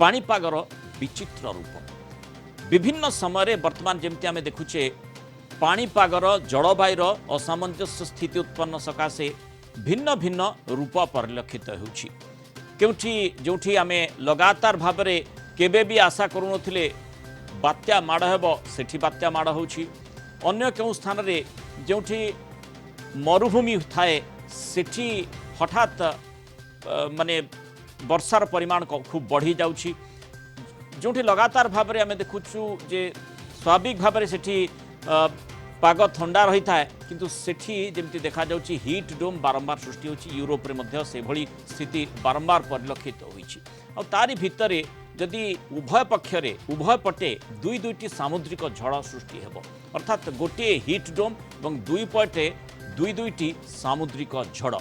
पाणीपागर विचित्र रूप विभिन्न समय वर्तमान जमती आम देखुचे पाणीपागर जलवायुर असामंजस्य स्थिति उत्पन्न सकाशे भिन्न भिन्न रूप परिलक्षित होउछि जोठी आम लगातार भाव में केबे भी आशा करूनथिले बात्या माड़ हेब सेठी बात्या माड़ होउछि अन्य केउ स्थान रे जोठी मरुभूमि थाए सेठी हठात माने वर्षार परिमाण खूब बढ़ी जाउछि जोठी लगातार भाव में आम देखुछु जे स्वाभाविक भाव में सेठी पाग थंडा रही था किंतु सेठी जेमती देखा जाउछि हीट डोम बारंबार सृष्टि होछि यूरोप रे मध्य से भली स्थिति बारंबार परिलक्षित होइछि आ तारी भितरे जदि उभय पक्षरे उभय पटे दुई दुईटी सामुद्रिक झड़ सृष्टि हेबो अर्थात गोटे हीट डोम और दुई पटे दुई दुईटी सामुद्रिक झड़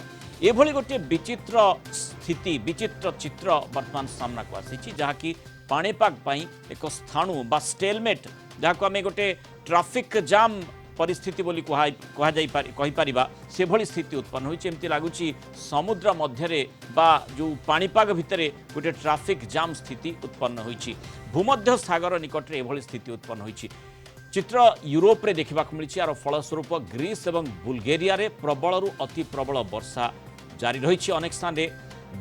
एभली गोटे विचित्र स्थिति विचित्र चित्र वर्तमान सामना को आसी जहाँकि पाणीपाग पई एक स्थाणु बा स्टेलमेट जहाँ को आम गोटे ट्राफिक जाम परिस्थिति बोली कहीपर से भली स्थिति उत्पन्न होती एमती लगुच समुद्र मध्य बा जो पाणीपाग भितर गोटे ट्राफिक जाम स्थिति उत्पन्न होती भूमध्य सागर निकट में एभली स्थिति उत्पन्न होती चित्र यूरोप रे देखा मिली यार फलस्वरूप ग्रीस और बुल्गेरिया रे प्रबल अति प्रबल वर्षा जारी रही अनेक स्थान रे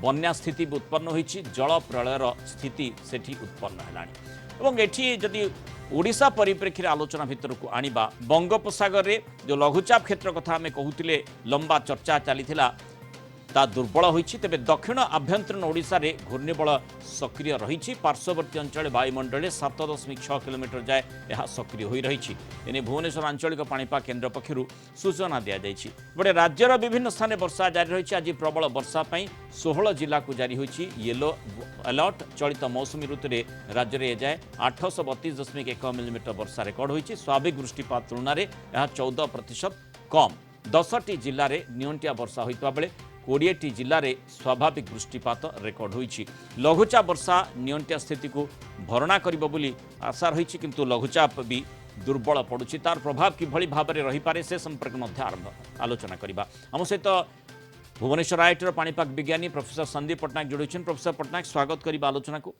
बन्या स्थिति भी उत्पन्न होती जल प्रलयर स्थिति सेठी उत्पन्न है एठी जदि ओडिशा परिप्रेक्षी आलोचना भितर को आनिबा बंगोपसागर रे जो लघुचाप क्षेत्र कथा आम कहूतिले लंबा चर्चा चली ता दुर्बल होइछि तेबे दक्षिण आभ्यंतरीण ओडिशा रे घूर्णिबल सक्रिय रही पार्श्ववर्ती अंचल वायुमंडल 7.6 किलोमीटर जाए यह सक्रिय हो रही एने भुवनेश्वर आंचलिक पाणीपाग केन्द्र पक्षर सूचना दि जाइछि बड़े राज्यर विभिन्न स्थान वर्षा जारी रही आज प्रबल वर्षा पई 16 जिला को जारी होइछि येलो अलर्ट चलित मौसुमी ऋतु में राज्य में जाए 832.1 मिलीमीटर वर्षा रेकर्ड होइछि स्वाभाविक वृष्टिपात तुलना में यह 14% कम 10टी जिले में नियंटिया वर्षा होइतबा बेले 20टी जिले में स्वाभाविक वृष्टिपात रेकर्ड होइछि लघुचाप वर्षा नियंटिया स्थिति को भरणा करिबो बोली आशा रही किंतु लघुचाप भी दुर्बल पड़ुछि तार प्रभाव किभଳି भाव में रही पारे से संपर्क मध्य आलोचना करिबा हम सहित भुवनेश्वर आईटीर पाणीपाग विज्ञानी प्रोफेसर संदीप पट्टनायक जोड़ी प्रोफेसर पट्टनायक स्वागत करिबा आलोचना को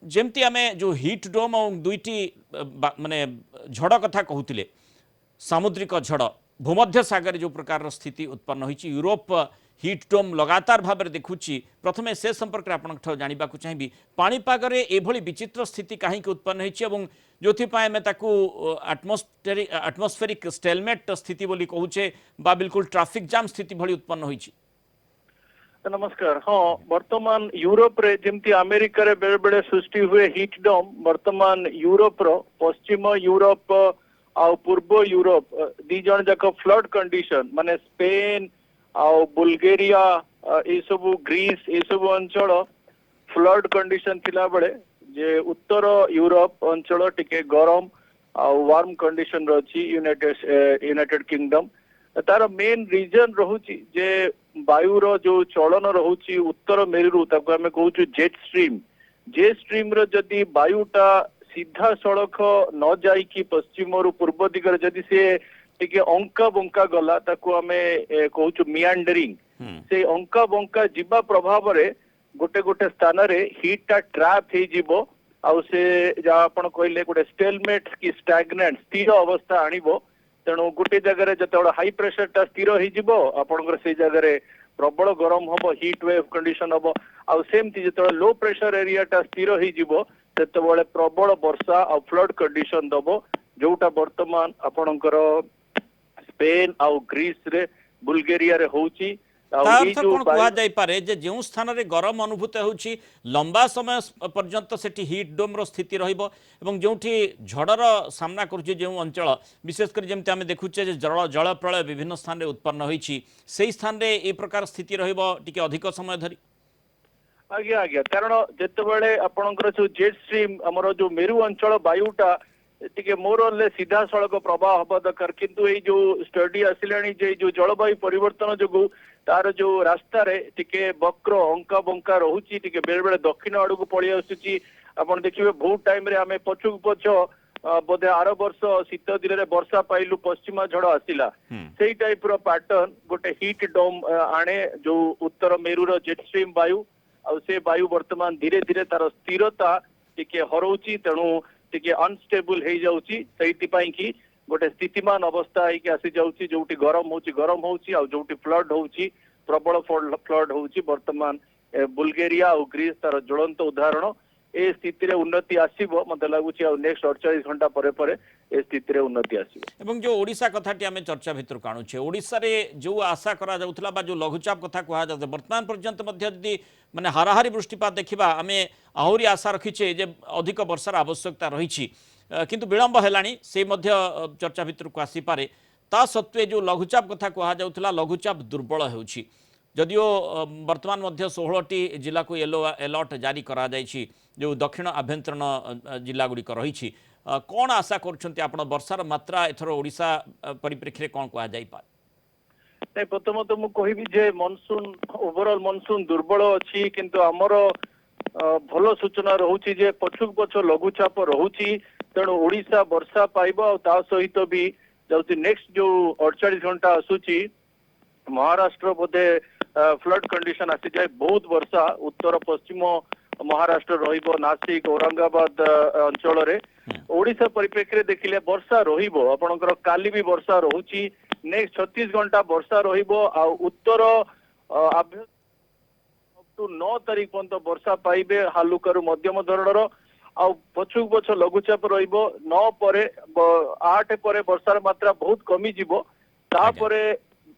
जेमती आम जो हीट डोम और दुईटी माने झड़ कथा कहूतिले सामुद्रिक झड़ भूमध्य सागर जो प्रकार स्थिति उत्पन्न होती यूरोप हीट डोम लगातार भाव में देखुची प्रथमे से संपर्क में आपको जानवा चाहिए पाणीपाग एभली विचित्र स्थिति कहीं उत्पन्न होती जो आम ताकू एटमोस्फेरिक स्टेलमेट स्थिति बोली कहूचे बा बिल्कुल ट्राफिक जाम स्थिति भली उत्पन्न होती नमस्कार हाँ वर्तमान यूरोप रे जेमती अमेरिका रे बेले बेले सृष्टि हुए हीट डोम वर्तमान यूरोप रो पश्चिम यूरोप आउ पूर्व यूरोप दी जन जाक फ्लड कंडीशन माने स्पेन आउ बुल्गेरिया ये सब ग्रीस ये सब अंचल फ्लड कंडीशन थिला बेले जे उत्तर यूरोप अंचल टिके गरम आउ वार्म कंडीशन रही यूनाइटेड किंगडम तार मेन रीजन रहुची जे वायुर जो चलन रहुची उत्तर मेरु ताको हमें कहूछु जेट स्ट्रीम रो जदी वायुटा सीधा सड़क न जाइकी पश्चिम रु पूर्व दिगरे जदि से टिके अंका बंका गला ताको आमे कहूछु मियांडरिंग से अंका बंका जीवा प्रभाव रे गोटे गोटे स्थान रे हीट ट्रैप हे जीवो आउ से जा आपण कहले गोटे स्टेलमेट की स्टैग्नेंट स्थिर अवस्था आनिबो तेणु गोटे जगह जते हाई प्रेशर टा स्थिर हो जीवो आपनकर से जगह प्रबल गरम हबो हीट वेव कंडीशन हबो आउ सेमती जते लो प्रेशर एरिया टा स्थिर हो जीवो सेतबेले प्रबल वर्षा और फ्लड कंडीशन दबो जोटा वर्तमान आपणकर स्पेन आउ ग्रीस रे बुल्गेरिया रे होउची जो स्थान रे गरम अनुभूत होउची लंबा समय पर्यंत सेठी हीट डोम रो स्थिति रहिबो एवं जोठी झड़र सामना करूची जो अंचल विशेषकर जमते आमे देखुचे जे जल प्रलय विभिन्न स्थान रे उत्पन्न होईची सेही स्थान रे ए प्रकार स्थिति रहिबो टिके अधिक समय धरी आज्ञा आज्ञा कारण जितेबाला आपणकर जो जेट स्ट्रीम आमर जो मेरु अंचल वायुटा टिके मोरले सीधा सड़क प्रवाह हवा दरकार किंतु ये जो स्टडी आसिलानी जे जो जलवायु परिवर्तन जो तार जो रास्ता रे टिके वक्र अंका बंका रहुची टिके बेले बेले दक्षिण आड़ को पड़ी आसुची आपण देखिबे बहुत टाइम रे आमे पछु पछ बोधे आर वर्ष शीत दिन में वर्षा पाइलु पश्चिमा झड़ आसिला से टाइप रो पैटर्न गोटे हीट डोम आने जो उत्तर मेरुर जेट स्ट्रीम वायु से वायु वर्तमान धीरे धीरे तार स्थिरता टिके हरौची तेणु टिके अनस्टेबल हो जाउची सेइतिपाई कि गोटे स्थितिमान अवस्था होइके आसी जाउची जोटी गरम होउची आ जोटी फ्लड होउची प्रबल फ्लड होउची वर्तमान बुल्गेरिया और ग्रीस तार ज्वलंत उदाहरण ए स्थिति रे उन्नति आसीबो मते लागुची आ नेक्स्ट 48 घंटा परे परे ए स्थिति रे उन्नति आसीबो एवं जो ओडिशा कथाटी आम चर्चा भितर काणुचे ओडिशा रे जो आशा करा जाउथला बा जो लघुचाप कथा कहा जाता वर्तमान पर्यंत मध्य जदि माने हाराहारी वृष्टिपात देखिबा आमे आहुरी आशा रखिचे जे अधिक वर्षार आवश्यकता रही किंतु विलंब हेलानी से मध्य चर्चा भितर को आसी पारे ता सत्वे जो लघुचाप कथा कहा जाउथला लघुचाप दुर्बल हेउची जदिओ वर्तमान मध्य 16टी जिला को येलो अलर्ट जारी करा जाइछि जो दक्षिण आभ्यंतरण जिला गुड़िक रही कौन आशा कर वर्षार मात्रा एथर ओडिशा परिप्रेक्षी कौन कह नहीं प्रथमत मु कहबी जे मनसून ओवरऑल मनसून दुर्बल अछि किंतु हमर भल सूचना रहउछि जे पछुक पछ लघुचाप रहउछि तेणु ओडिशा वर्षा पाइबो और ता सहित भी जाउछि नेक्स्ट जो 48 घंटा आसुछि महाराष्ट्र बोधे फ्लड कंडीशन आसी जाए बहुत वर्षा उत्तर पश्चिम महाराष्ट्र रहिबो नासिक औरंगाबाद अंचल रे ओडिशा परिप्रेक्षी देखिले वर्षा रहिबो आपनकर काली भी वर्षा रहउछि नेक्स्ट 36 घंटा वर्षा रहिबो आ उत्तर अप टू 9 तारीख पर्यंत वर्षा पाइबे हालुकारू मध्यम धरणर आ पछुक पछ लघुचाप रहिबो 9 परे 8 परे वर्षार मात्रा बहुत कमी जिवो तापरे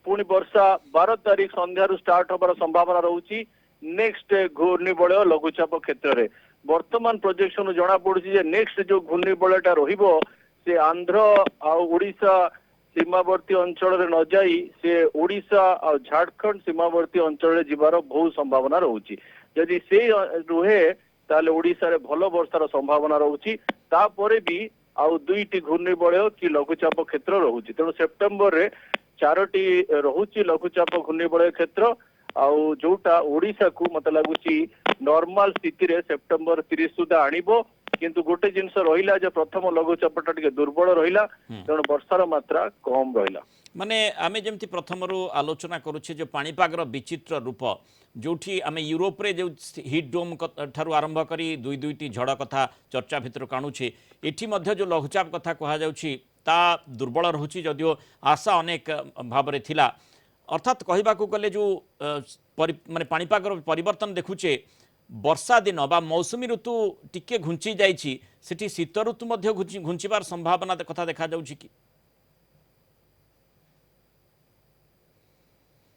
पुणी वर्षा 12 तारीख संध्यारू स्टार्ट होबार संभावना रहउछि नेक्स्ट घूर्णिबलय लघुचाप क्षेत्र रे वर्तमान प्रोजेक्शन जना पड़ुछि जे नेक्स्ट जो घूर्णिबलयटा रहिबो से आंध्र आ ओडिशा सीमावर्ती अंचल रे न जाई से ओडिशा आ झारखंड सीमावर्ती अंचल रे जिबार बहुत संभावना रहउछि यदि से रुहे ताले ओडिशा रे भलो वर्षार संभावना रहउछि तापरे भी आउ दुईटी घूर्णिबलय कि लघुचाप क्षेत्र रहउछि तेणु सेप्टेम्बर रे 4टी रहउछि लघुचाप घूर्णिबलय क्षेत्र आउ जोटा ओडिशा को मत लगुची नॉर्मल स्थिति रे सेप्टेम्बर 30 सुधा आनिबो किंतु गोटे जिनस रहिला जे प्रथम लघुचापटा टिके दुर्बल रहिला तेणु वर्षार मात्रा कम रहिला माने आमे जेमति प्रथमरु आलोचना करूछे जो पाणीपागर विचित्र रूप जोठी आमे यूरोप रे जो हिट डोम ठारू आरंभ करी दुई दुईटी झड़ कथा चर्चा भितर काणुछे एठी मध्य जो लघुचाप कथा कहा जाउछि ता दुर्बल रहुछि जदिओ आशा अनेक भाव रे थिला अर्थात कहबाकू गले जो माने पाणीपागर परिवर्तन देखुचे वर्षा दिन बा मौसुमी ऋतु टिके घुंची जाइछि सेठी शीत ऋतु मध्य घुंचिबार संभावना कथा देखा जाउछि कि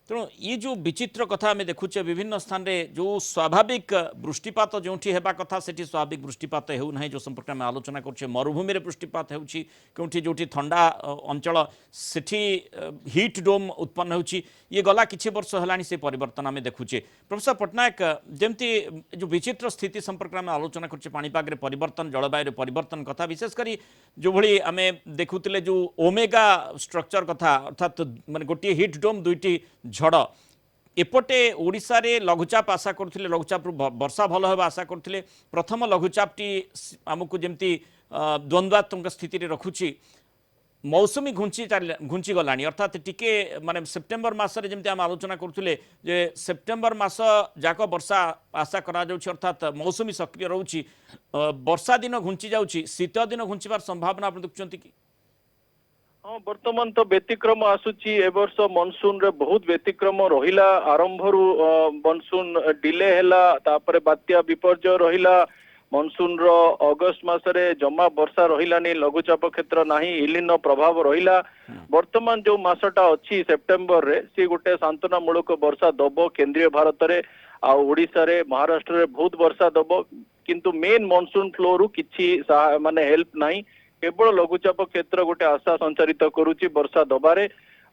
तेणु ये जो विचित्र कथा आम देखुचे विभिन्न स्थान रे जो स्वाभाविक वृष्टिपात जो कथा से स्वाभाविक वृष्टिपात होना जो संपर्क में आलोचना करुचे मरुभूमि वृष्टिपात होउछि जोटी ठंडा अंचल सेठी हिट डोम उत्पन्न होउछि ये गला किछि वर्ष हेलानी से परिवर्तन आम देखुचे प्रोफेसर पट्टनायक जमती जो विचित्र स्थिति संपर्क में आलोचना करुचे पाणीपाग रे परिवर्तन जलवायु परिवर्तन कथा विशेषकर जो भली आम देखुले जो ओमेगा स्ट्रक्चर कथा अर्थात माने गोटे हिट डोम दुईटी झड़ एपटे ओडिशा रे लघुचाप आशा करथिले लघुचाप वर्षा भल होबा आशा करथिले प्रथम लघुचापटी आमको जेमती द्वंद्वात्मक स्थिति रे रखुची मौसुमी घुंची गलानी अर्थात टिके माने सेप्टेम्बर मासरे जेमती आम आलोचना करथिले जे सेप्टेम्बर मास जाक वर्षा आशा करा जाउछि अर्थात मौसुमी सक्रिय रहउछि वर्षा दिन घुंची जाउछि शीत दिन घुंचीबार संभावना आपण देखुचंती कि हाँ वर्तमान तो व्यतिक्रम आसुची ए वर्ष मनसून रे बहुत व्यतिक्रम रहिला आरंभ रु मनसून डिले हैला तापरे बात्या विपर्जय रहिला मनसून रो अगस्त मासरे जमा वर्षा रहिलानी लघुचाप क्षेत्र नाही इलिनो प्रभाव रहिला वर्तमान जो मासटा अछि सेप्टेम्बर रे से गोटे सांत्वना मूलक वर्षा दबो केंद्रीय भारत रे आ ओडिशा रे महाराष्ट्र रे बहुत वर्षा दबो किंतु मेन मनसून फ्लो रु किछि माने हेल्प नाही केवल लघुचाप क्षेत्र गोटे आशा संचारित करुच्ची वर्षा दबारे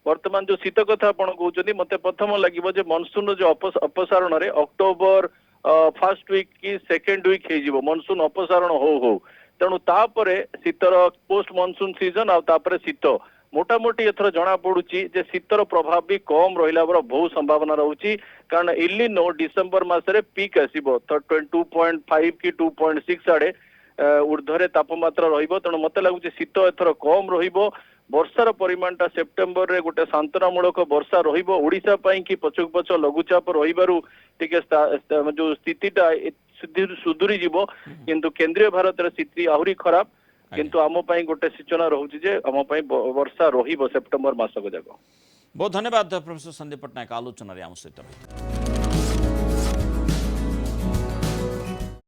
वर्तमान जो शीत कथा आपण कहउछन्ती मते प्रथम लागिबो जे मनसून जो अपसारण रे अक्टोबर फर्स्ट वीक की सेकेंड वीक हे जिवो मनसून अपसारण हो तेणु तापरे शीतर पोस्ट मनसून सीजन आ तापरे शीत मोटामोटी एथर जना पड़ुची जे शीतर प्रभाव भी कम रहिला बहुत संभावना रहउची कारण इलिनो डिसेंबर मासरे पीक आसीबो 2.5 की 2.6 आडे ऊर्ध्वरे तापमात्रा रहिबो तेणु मते लागुची शीत एथर कम रहिबो ବର୍ଷାର ପରିମାଣଟା ସେପ୍ଟେମ୍ବରରେ ଗୋଟେ ସାନ୍ତନାମୂଳକ ବର୍ଷା ରହିବ ଓଡିଶା ପାଇଁ କି ପଛକୁ ପଛ ଲଘୁଚାପ ରହିବାରୁ ଟିକେ ଯୋଉ ସ୍ଥିତିଟା ସୁଧୁରି ଯିବ କିନ୍ତୁ କେନ୍ଦ୍ରୀୟ ଭାରତର ସ୍ଥିତି ଆହୁରି ଖରାପ କିନ୍ତୁ ଆମ ପାଇଁ ଗୋଟେ ସୂଚନା ରହୁଛି ଯେ ଆମ ପାଇଁ ବର୍ଷା ରହିବ ସେପ୍ଟେମ୍ବର ମାସକ ଯାକ। बहुत धन्यवाद प्रोफेसर संदीप पट्टनायक आलोचन आम सहित रही।